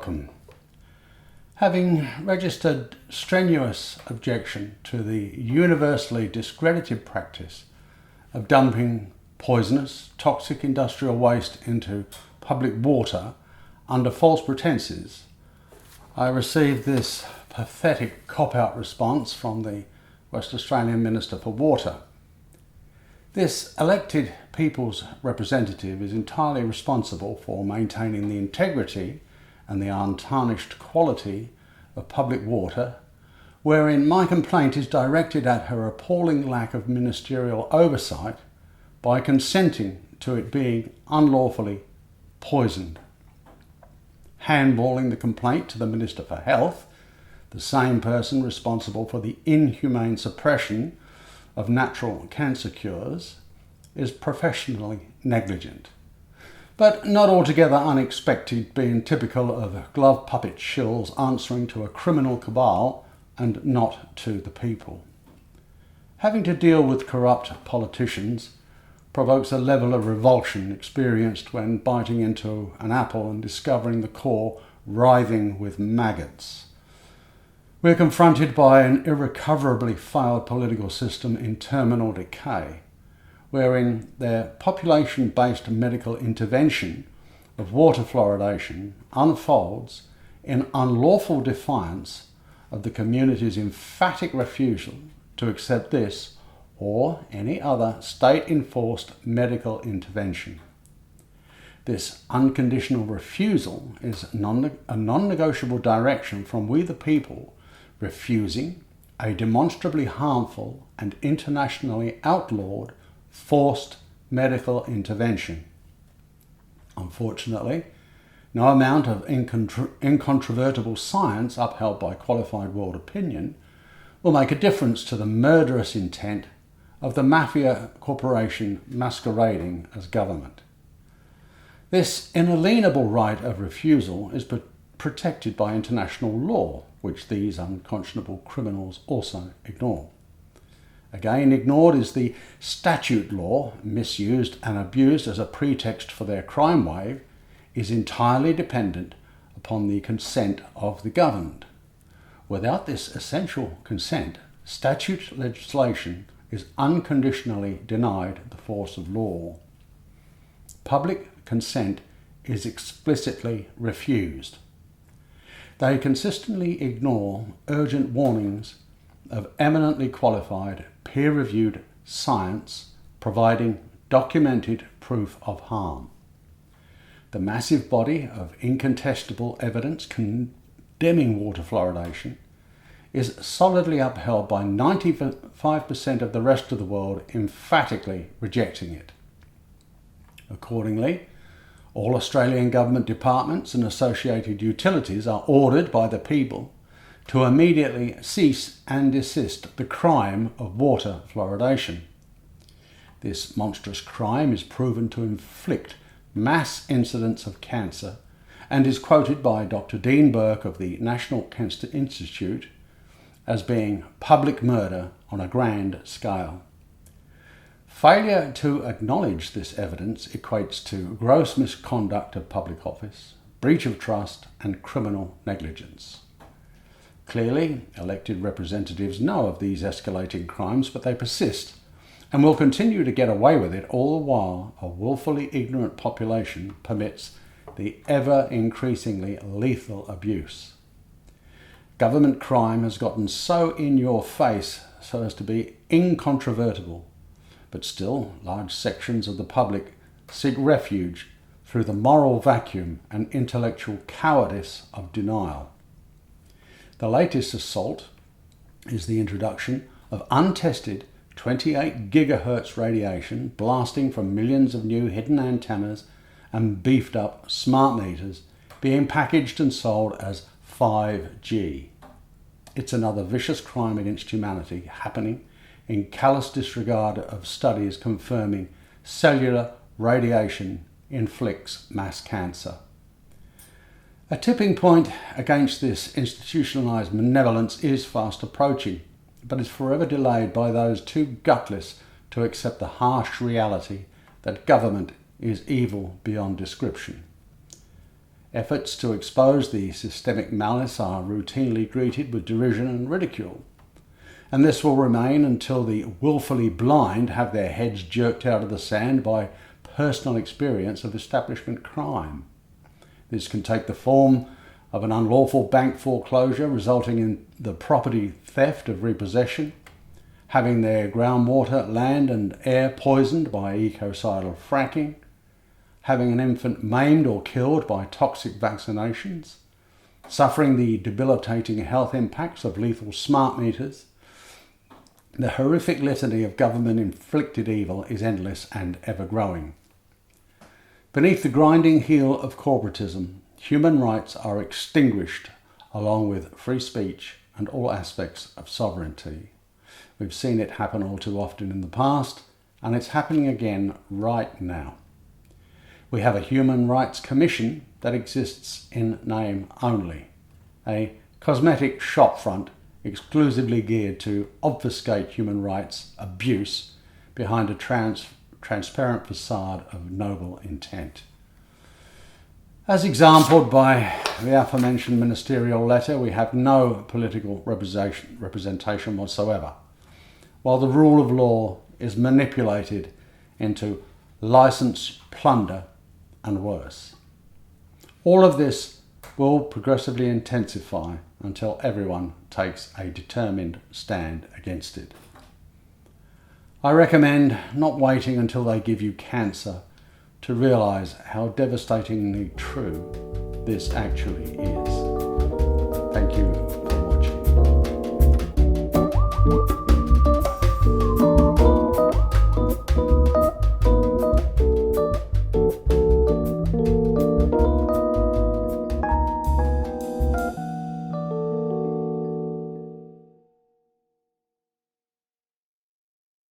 welcome. Having registered strenuous objection to the universally discredited practice of dumping poisonous, toxic industrial waste into public water under false pretences, I received this pathetic cop-out response from the West Australian Minister for Water. This elected people's representative is entirely responsible for maintaining the integrity and the untarnished quality of public water, wherein my complaint is directed at her appalling lack of ministerial oversight by consenting to it being unlawfully poisoned. Handballing the complaint to the Minister for Health, the same person responsible for the inhumane suppression of natural cancer cures, is professionally negligent, but not altogether unexpected, being typical of glove puppet shills answering to a criminal cabal and not to the people. Having to deal with corrupt politicians provokes a level of revulsion experienced when biting into an apple and discovering the core writhing with maggots. We're confronted by an irrecoverably failed political system in terminal decay, wherein their population-based medical intervention of water fluoridation unfolds in unlawful defiance of the community's emphatic refusal to accept this or any other state-enforced medical intervention. This unconditional refusal is a non-negotiable direction from we the people, refusing a demonstrably harmful and internationally outlawed forced medical intervention. Unfortunately, no amount of incontrovertible science upheld by qualified world opinion will make a difference to the murderous intent of the mafia corporation masquerading as government. This inalienable right of refusal is protected by international law, which these unconscionable criminals also ignore. Again ignored is the statute law, misused and abused as a pretext for their crime wave, is entirely dependent upon the consent of the governed. Without this essential consent, statute legislation is unconditionally denied the force of law. Public consent is explicitly refused. They consistently ignore urgent warnings of eminently qualified, peer-reviewed science providing documented proof of harm. The massive body of incontestable evidence condemning water fluoridation is solidly upheld by 95% of the rest of the world emphatically rejecting it. Accordingly, all Australian government departments and associated utilities are ordered by the people to immediately cease and desist the crime of water fluoridation. This monstrous crime is proven to inflict mass incidents of cancer and is quoted by Dr. Dean Burke of the National Cancer Institute as being public murder on a grand scale. Failure to acknowledge this evidence equates to gross misconduct of public office, breach of trust, and criminal negligence. Clearly, elected representatives know of these escalating crimes, but they persist and will continue to get away with it all the while a willfully ignorant population permits the ever-increasingly lethal abuse. Government crime has gotten so in your face so as to be incontrovertible, but still large sections of the public seek refuge through the moral vacuum and intellectual cowardice of denial. The latest assault is the introduction of untested 28 gigahertz radiation blasting from millions of new hidden antennas and beefed up smart meters being packaged and sold as 5G. It's another vicious crime against humanity happening in callous disregard of studies confirming cellular radiation inflicts mass cancer. A tipping point against this institutionalized malevolence is fast approaching, but is forever delayed by those too gutless to accept the harsh reality that government is evil beyond description. Efforts to expose the systemic malice are routinely greeted with derision and ridicule. And this will remain until the willfully blind have their heads jerked out of the sand by personal experience of establishment crime. This can take the form of an unlawful bank foreclosure resulting in the property theft of repossession, having their groundwater, land and air poisoned by ecocidal fracking, having an infant maimed or killed by toxic vaccinations, suffering the debilitating health impacts of lethal smart meters. The horrific litany of government-inflicted evil is endless and ever-growing. Beneath the grinding heel of corporatism, human rights are extinguished along with free speech and all aspects of sovereignty. We've seen it happen all too often in the past, and it's happening again right now. We have a Human Rights Commission that exists in name only, a cosmetic shopfront exclusively geared to obfuscate human rights abuse behind a transparent facade of noble intent. As exampled by the aforementioned ministerial letter, we have no political representation whatsoever, while the rule of law is manipulated into licensed plunder and worse. All of this will progressively intensify until everyone takes a determined stand against it. I recommend not waiting until they give you cancer to realise how devastatingly true this actually is.